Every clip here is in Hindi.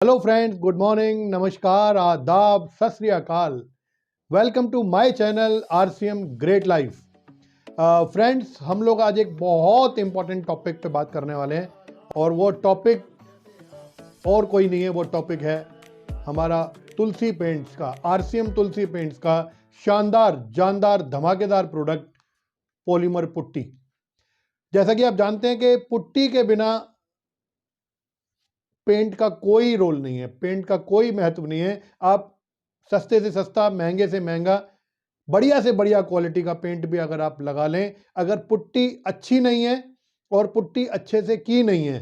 हेलो फ्रेंड्स, गुड मॉर्निंग, नमस्कार, आदाब, सत श्री अकाल। Welcome to my channel RCM great life. Friends, हम लोग आज एक बहुत इंपॉर्टेंट टॉपिक पे बात करने वाले हैं और वो टॉपिक और कोई नहीं है, वो टॉपिक है हमारा तुलसी पेंट्स का, आरसीएम तुलसी पेंट्स का शानदार, जानदार, धमाकेदार प्रोडक्ट पॉलीमर पुट्टी। जैसा कि आप जानते हैं कि पुट्टी के बिना पेंट का कोई रोल नहीं है, पेंट का कोई महत्व नहीं है। आप सस्ते से सस्ता, महंगे से महंगा, बढ़िया से बढ़िया क्वालिटी का पेंट भी अगर आप लगा लें, अगर पुट्टी अच्छी नहीं है और पुट्टी अच्छे से की नहीं है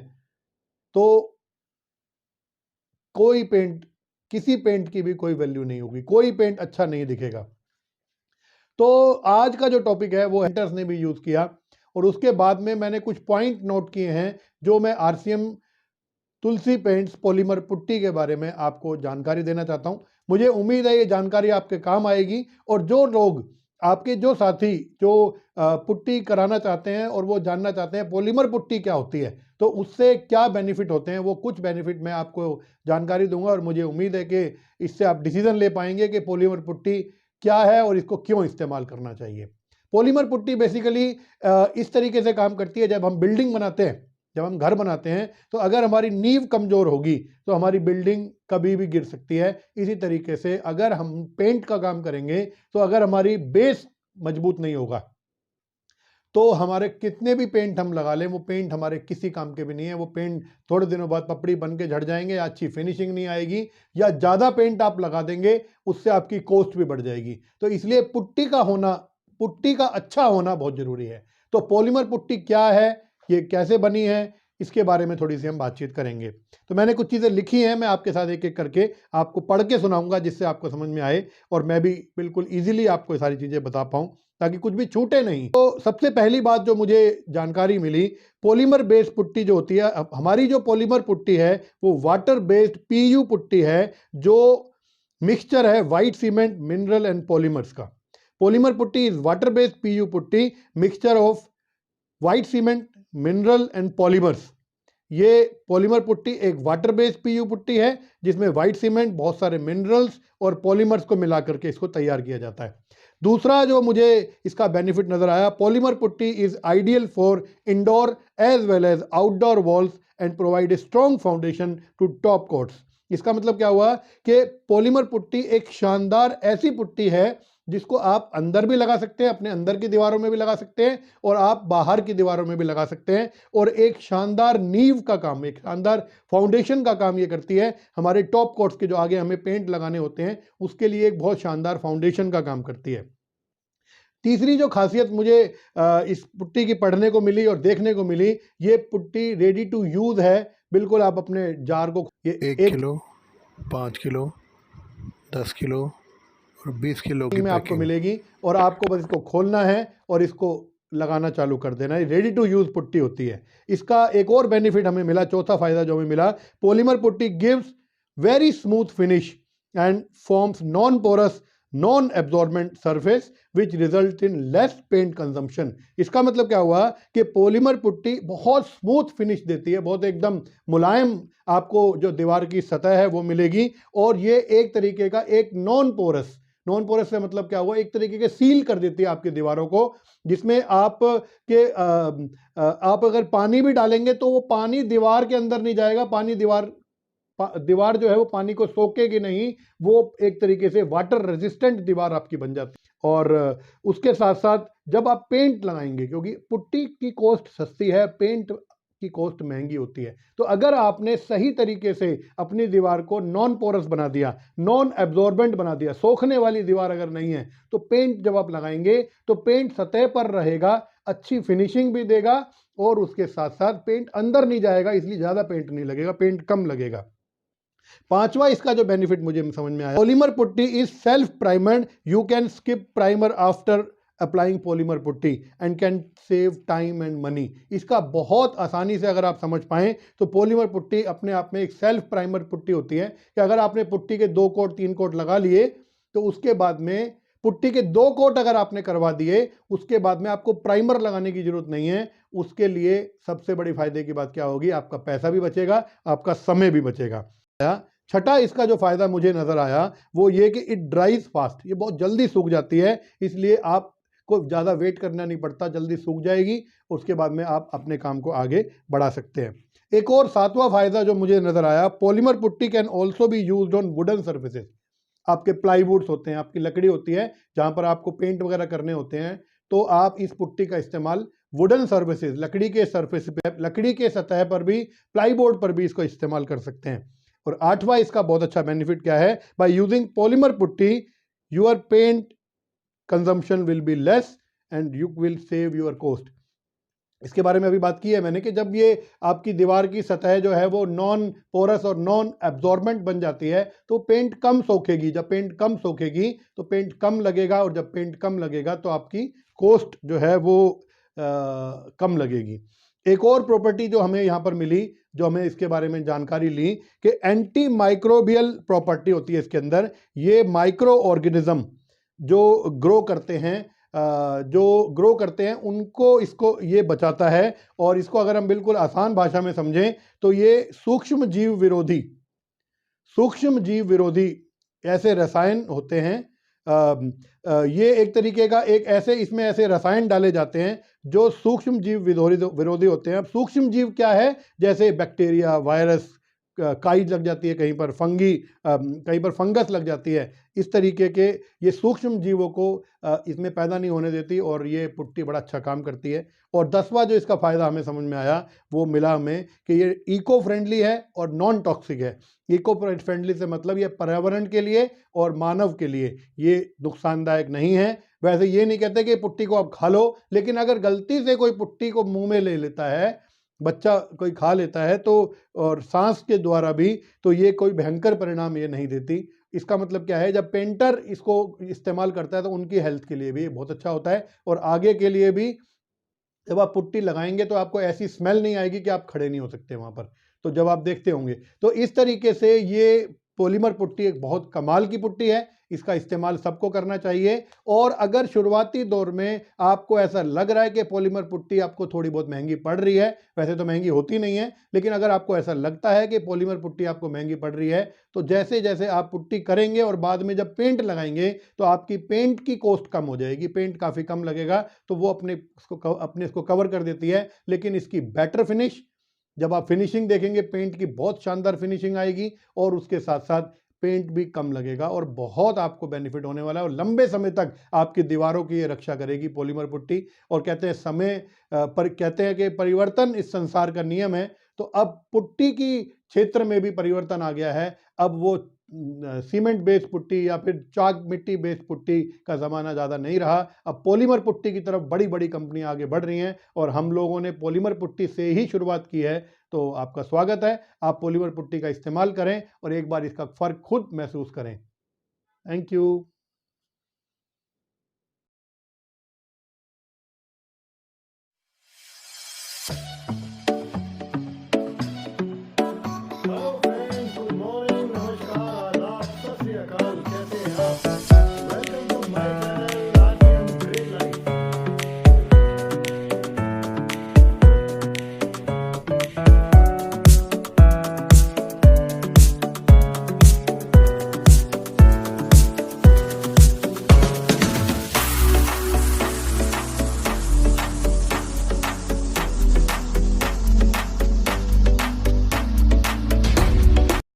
तो कोई पेंट, किसी पेंट की भी कोई वैल्यू नहीं होगी, कोई पेंट अच्छा नहीं दिखेगा। तो आज का जो टॉपिक है वो हेंटर्स ने भी यूज किया और उसके बाद में मैंने कुछ पॉइंट नोट किए हैं जो मैं आरसीएम तुलसी पेंट्स पॉलीमर पुट्टी के बारे में आपको जानकारी देना चाहता हूं। मुझे उम्मीद है ये जानकारी आपके काम आएगी और जो लोग, आपके जो साथी जो पुट्टी कराना चाहते हैं और वो जानना चाहते हैं पॉलीमर पुट्टी क्या होती है, तो उससे क्या बेनिफिट होते हैं, वो कुछ बेनिफिट मैं आपको जानकारी दूंगा और मुझे उम्मीद है कि इससे आप डिसीजन ले पाएंगे कि पॉलीमर पुट्टी क्या है और इसको क्यों इस्तेमाल करना चाहिए। पॉलीमर पुट्टी बेसिकली इस तरीके से काम करती है, जब हम बिल्डिंग बनाते हैं, जब हम घर बनाते हैं, तो अगर हमारी नींव कमजोर होगी तो हमारी बिल्डिंग कभी भी गिर सकती है। इसी तरीके से अगर हम पेंट का काम करेंगे तो अगर हमारी बेस मजबूत नहीं होगा तो हमारे कितने भी पेंट हम लगा लें, वो पेंट हमारे किसी काम के भी नहीं है। वो पेंट थोड़े दिनों बाद पपड़ी बन के झड़ जाएंगे, या अच्छी फिनिशिंग नहीं आएगी, या ज़्यादा पेंट आप लगा देंगे, उससे आपकी कॉस्ट भी बढ़ जाएगी। तो इसलिए पुट्टी का होना, पुट्टी का अच्छा होना बहुत ज़रूरी है। तो पॉलीमर पुट्टी क्या है, ये कैसे बनी है, इसके बारे में थोड़ी सी हम बातचीत करेंगे। तो मैंने कुछ चीज़ें लिखी हैं, मैं आपके साथ एक एक करके आपको पढ़ के सुनाऊंगा जिससे आपको समझ में आए और मैं भी बिल्कुल ईजिली आपको ये सारी चीज़ें बता पाऊँ ताकि कुछ भी छूटे नहीं। तो सबसे पहली बात जो मुझे जानकारी मिली, पॉलीमर बेस्ड पुट्टी जो होती है, हमारी जो पॉलीमर पुट्टी है वो वाटर बेस्ड पीयू पुट्टी है, जो मिक्सचर है white cement, mineral and polymers का। Polymer putty is water based PU putty, mixture of white cement, mineral and polymers. ये पॉलीमर पुट्टी एक वाटर बेस्ड पीयू पुट्टी है जिसमें वाइट सीमेंट, बहुत सारे मिनरल्स और पॉलीमर्स को मिलाकर के इसको तैयार किया जाता है। दूसरा जो मुझे इसका बेनिफिट नजर आया, polymer putty is ideal for indoor as well as outdoor walls and provide a strong foundation to top coats. इसका मतलब क्या हुआ कि पॉलीमर पुट्टी एक शानदार ऐसी पुट्टी है जिसको आप अंदर भी लगा सकते हैं, अपने अंदर की दीवारों में भी लगा सकते हैं और आप बाहर की दीवारों में भी लगा सकते हैं, और एक शानदार नींव का काम, एक शानदार फाउंडेशन का काम ये करती है। हमारे टॉप कोट्स के जो आगे हमें पेंट लगाने होते हैं उसके लिए एक बहुत शानदार फाउंडेशन का काम करती है। तीसरी जो खासियत मुझे इस पुट्टी की पढ़ने को मिली और देखने को मिली, ये पुट्टी रेडी टू यूज है। बिल्कुल आप अपने जार को, ये 1 किलो, 5 किलो, 10 किलो और 20 किलो की में आपको पैकिंग। मिलेगी और आपको बस इसको खोलना है और इसको लगाना चालू कर देना है। रेडी टू यूज पुट्टी होती है। इसका एक और बेनिफिट हमें मिला, चौथा फायदा जो हमें मिला, polymer putty gives very smooth finish and forms non porous, non absorbent surface which result in less paint consumption. इसका मतलब क्या हुआ कि पॉलीमर पुट्टी बहुत स्मूथ फिनिश देती है, बहुत एकदम मुलायम आपको जो दीवार की सतह है वो मिलेगी, और ये एक तरीके का एक नॉन पोरस, नॉन पोरस से मतलब क्या हुआ, एक तरीके के सील कर देती है आपकी दीवारों को, जिसमें आप आप अगर पानी भी डालेंगे तो वो पानी दीवार के अंदर नहीं जाएगा, पानी दीवार जो है वो पानी को सोखेगी नहीं, वो एक तरीके से वाटर रेजिस्टेंट दीवार आपकी बन जाती है। और उसके साथ साथ जब आप पेंट लगाएंगे, क्योंकि पुट्टी की कॉस्ट सस्ती है, पेंट की कॉस्ट महंगी होती है, तो अगर आपने सही तरीके से अपनी दीवार को नॉन पोरस बना दिया, नॉन एब्जॉर्बेंट बना दिया, सोखने वाली दीवार अगर नहीं है, तो पेंट जब आप लगाएंगे तो पेंट सतह पर रहेगा, अच्छी फिनिशिंग भी देगा और उसके साथ साथ पेंट अंदर नहीं जाएगा, इसलिए ज़्यादा पेंट नहीं लगेगा, पेंट कम लगेगा। पांचवा इसका जो बेनिफिट मुझे समझ में आया, polymer putty is self primered, you can skip primer after applying polymer putty and can save time and money. इसका बहुत आसानी से अगर आप समझ पाएं तो पॉलीमर पुट्टी अपने आप में एक सेल्फ प्राइमर पुट्टी होती है कि अगर आपने पुट्टी के 2 कोट 3 कोट लगा लिए तो उसके बाद में पुट्टी के 2 कोट अगर आपने करवा दिए, उसके बाद में आपको प्राइमर लगाने की जरूरत नहीं है। उसके लिए सबसे बड़ी फायदे की बात क्या होगी, आपका पैसा भी बचेगा, आपका समय भी बचेगा। आया। छठा इसका जो फ़ायदा मुझे नज़र आया वो ये कि इट ड्राइज फास्ट, ये बहुत जल्दी सूख जाती है, इसलिए आपको ज़्यादा वेट करना नहीं पड़ता, जल्दी सूख जाएगी। उसके बाद में आप अपने काम को आगे बढ़ा सकते हैं। एक और सातवां फ़ायदा जो मुझे नज़र आया, polymer putty can also be used on wooden surfaces. आपके प्लाईवुड्स होते हैं, आपकी लकड़ी होती है जहाँ पर आपको पेंट वगैरह करने होते हैं, तो आप इस पुट्टी का इस्तेमाल वुडन सर्फेसेस, लकड़ी के सर्फेस पे, लकड़ी के सतह पर भी, प्लाईबोर्ड पर भी इसको इस्तेमाल कर सकते हैं। और आठवां इसका बहुत अच्छा बेनिफिट क्या है, by using polymer putty your paint consumption will be less and you will save your cost. इसके बारे में अभी बात की है मैंने कि जब ये आपकी दीवार की सतह जो है वो नॉन पोरस और नॉन एब्जॉर्बेंट बन जाती है तो पेंट कम सोखेगी। जब पेंट कम सोखेगी तो पेंट कम लगेगा, और जब पेंट कम लगेगा तो आपकी कॉस्ट जो है वो कम लगेगी। एक और प्रॉपर्टी जो हमें यहाँ पर मिली, जो हमें इसके बारे में जानकारी ली कि एंटी माइक्रोबियल प्रॉपर्टी होती है इसके अंदर। ये माइक्रो ऑर्गेनिज्म जो ग्रो करते हैं, उनको इसको ये बचाता है। और इसको अगर हम बिल्कुल आसान भाषा में समझें तो ये सूक्ष्म जीव विरोधी ऐसे रसायन होते हैं। ये एक तरीके का इसमें ऐसे रसायन डाले जाते हैं जो सूक्ष्म जीव विरोधी होते हैं। अब सूक्ष्म जीव क्या है, जैसे बैक्टीरिया, वायरस, काई लग जाती है कहीं पर, कहीं पर फंगस लग जाती है, इस तरीके के ये सूक्ष्म जीवों को इसमें पैदा नहीं होने देती, और ये पुट्टी बड़ा अच्छा काम करती है। और 10वां जो इसका फ़ायदा हमें समझ में आया वो मिला हमें कि ये इको फ्रेंडली है और नॉन टॉक्सिक है। इको फ्रेंडली से मतलब ये पर्यावरण के लिए और मानव के लिए ये नुकसानदायक नहीं है। वैसे ये नहीं कहते कि पुट्टी को आप खा लो, लेकिन अगर गलती से कोई पुट्टी को मुंह में ले लेता है, बच्चा कोई खा लेता है तो, और सांस के द्वारा भी, तो ये कोई भयंकर परिणाम ये नहीं देती। इसका मतलब क्या है, जब पेंटर इसको इस्तेमाल करता है तो उनकी हेल्थ के लिए भी ये बहुत अच्छा होता है, और आगे के लिए भी जब आप पुट्टी लगाएंगे तो आपको ऐसी स्मेल नहीं आएगी कि आप खड़े नहीं हो सकते वहाँ पर, तो जब आप देखते होंगे। तो इस तरीके से ये पॉलीमर पुट्टी एक बहुत कमाल की पुट्टी है, इसका इस्तेमाल सबको करना चाहिए। और अगर शुरुआती दौर में आपको ऐसा लग रहा है कि पॉलीमर पुट्टी आपको थोड़ी बहुत महंगी पड़ रही है, वैसे तो महंगी होती नहीं है, लेकिन अगर आपको ऐसा लगता है कि पॉलीमर पुट्टी आपको महंगी पड़ रही है, तो जैसे जैसे आप पुट्टी करेंगे और बाद में जब पेंट लगाएंगे तो आपकी पेंट की कॉस्ट कम हो जाएगी, पेंट काफ़ी कम लगेगा, तो वो अपने इसको कवर कर देती है। लेकिन इसकी बेटर फिनिश, जब आप फिनिशिंग देखेंगे पेंट की बहुत शानदार फिनिशिंग आएगी, और उसके साथ साथ पेंट भी कम लगेगा, और बहुत आपको बेनिफिट होने वाला है, और लंबे समय तक आपकी दीवारों की ये रक्षा करेगी पॉलीमर पुट्टी। और कहते हैं कहते हैं कि परिवर्तन इस संसार का नियम है, तो अब पुट्टी की क्षेत्र में भी परिवर्तन आ गया है। अब वो सीमेंट बेस्ड पुट्टी या फिर चाक मिट्टी बेस्ड पुट्टी का ज़माना ज़्यादा नहीं रहा। अब पॉलीमर पुट्टी की तरफ बड़ी बड़ी कंपनियां आगे बढ़ रही हैं, और हम लोगों ने पॉलीमर पुट्टी से ही शुरुआत की है। तो आपका स्वागत है, आप पॉलीमर पुट्टी का इस्तेमाल करें और एक बार इसका फ़र्क खुद महसूस करें। Thank you. Hello friends, good morning.